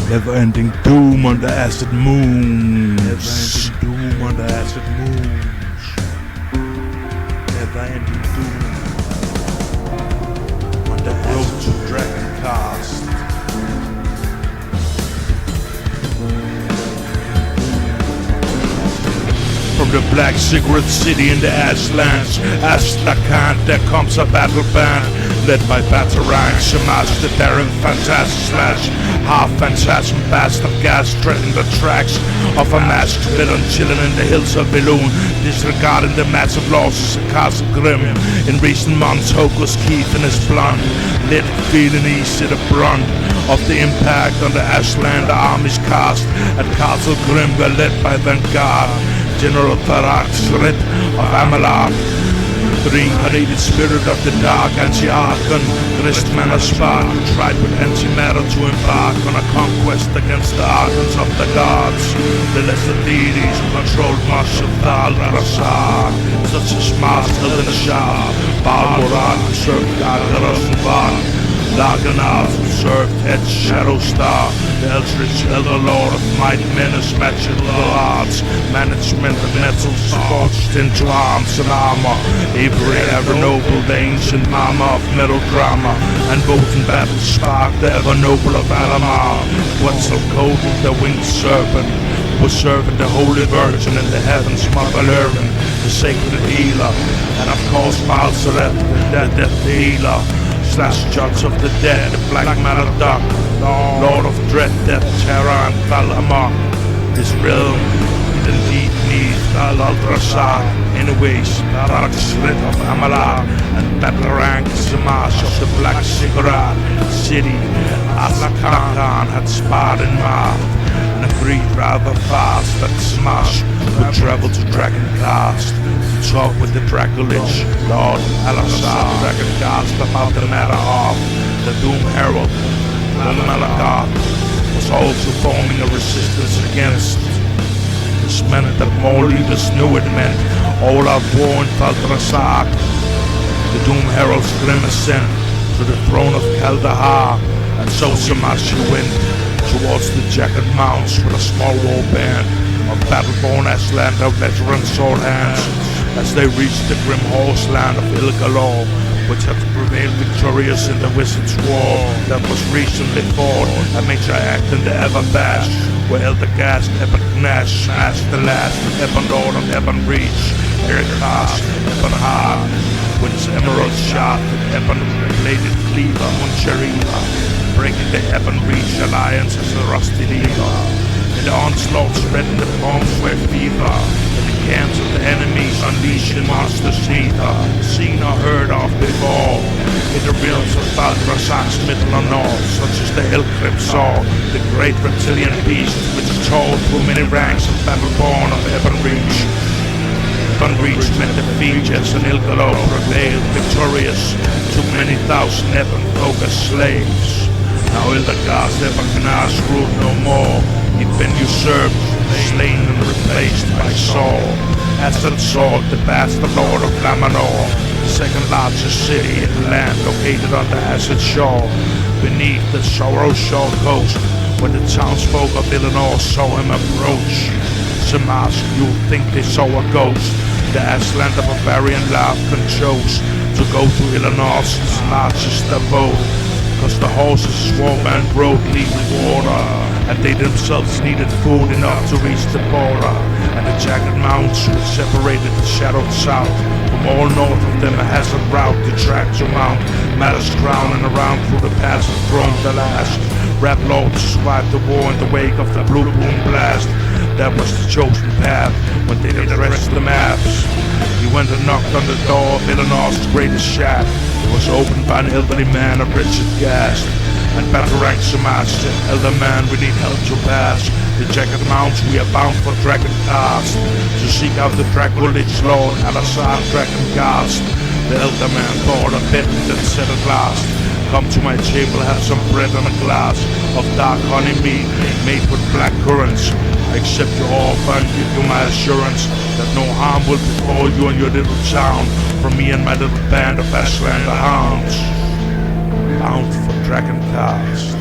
Never-ending doom on the acid moons. Never-ending doom on the acid moons. Never-ending doom on the road to Dragoncast. From the black Ziggurat city in the Ashlands, Astlacant, there comes a battle band led by Battarank Z'Mash, the daring fantastic slash. Half phantasm bastard gas treading the tracks of a masked villain chilling in the hills of Villoon, disregarding the massive losses of Castle Grim. In recent months, Hocus Keith and his blunt lit feeling easy the brunt of the impact on the Ashlander armies cast at Castle Grim were led by Vanguard General Tharax Rit of Alazard, the reincarnated spirit of the dark anti-archon, Gristman of Spark, who tried with antimatter to embark on a conquest against the archons of the gods, the lesser deities who controlled much of Thal Drazark, such as Master and Shah, Balmoral, who served Dragoncast, Dragonghast, who served Head Shadow Star, the Eldritch Elderlord of Might Menace, magical arts, management of metals scorched into arms and armor, Avery ever noble, the ancient mama of metal drama, and both in battle spark, the ever noble of Alamar, Quetzalcoatl, the winged serpent, was serving the Holy Virgin in the heavens, Mother Learning, the sacred healer, and of course Alazard, the death healer, slash judge of the dead, the black matter duck, Lord of dread, death, terror, and Thalamar. His realm, hidden deep beneath Thal Drazark. Anyways, Tharax Rit of Alazard and Battarank Z'Mash of the black Ziggurat city, Aztlacant had sparred in mind and agreed rather fast that Z'Mash would travel to Dragoncast to talk with the dracolich, Lord Alazard Dragonghast, about the matter of the Doom Herald. Alazard was also forming a resistance against. This meant that more leaders knew it meant all out war in Thal Drazark. The Doom Herald's grim ascent to the throne of Kaldahar, and so Z'Mash went towards the jagged mounts with a small war band of battle-born Ashlander veteran swordhands as they reached the Grim Horselands of Illgalor, which had prevailed victorious in the Wizards' War that was recently fought, a major act in the Everbash, where Eldergast Ebon Reach smashed the last Battlelord of Ebon Reach, Ericast Ebon Hard, with his emerald shot and ebon-bladed cleaver Muncherina, breaking the Ebon Reach alliance as a rusty lever. And the onslaught spread in the bombs where fever, and the camps of the enemies unleashing monsters neither seen or heard of before. In the realms of Thal Drazark's middle or north, such as the Hillcrypt saw, the great reptilian beast which tore through many ranks of Battleborn of Ebon Reach. Ebon Reach met the features and Illgalor prevailed victorious, took many thousand Ebon-folk as slaves. Now Eldergast Dragonghast ruled no more. He'd been usurped, slain and replaced by Saul. Aztlacant, the Battlelord of Lamanor, the second largest city in the land located on the Aztlacant shore, beneath the Sorrow-Shore coast. When the townsfolk of Illinois saw him approach, Z'Mash, you'd think they saw a ghost. The Ashlander barbarian Luthric Ash chose to go to Illinois' largest abode, cause the horses swarband rode leaving water, and they themselves needed food enough to reach the border. And the jagged mounts which separated the shadowed south from all north of them, a hazard route to track to Mount Matter's crown and around through the pass of Throne the last Travelogue to survive the war in the wake of the Blue Boom Blast. That was the chosen path when they addressed the maps. He went and knocked on the door of Illinois' greatest shack. It was opened by an elderly man of Richard Gast. And Battarank Z'Mash said, "Elder man, we need help to pass the jagged mounts. We are bound for Dragoncast to seek out the dracolich Lord Alazard Dragonghast." The elder man poured a bit and said at last, "Come to my table, have some bread and a glass of dark honey mead made with black currants. I accept your offer and give you my assurance that no harm will befall you and your little town from me and my little band of Ashlander hounds." Bound for Dragoncast.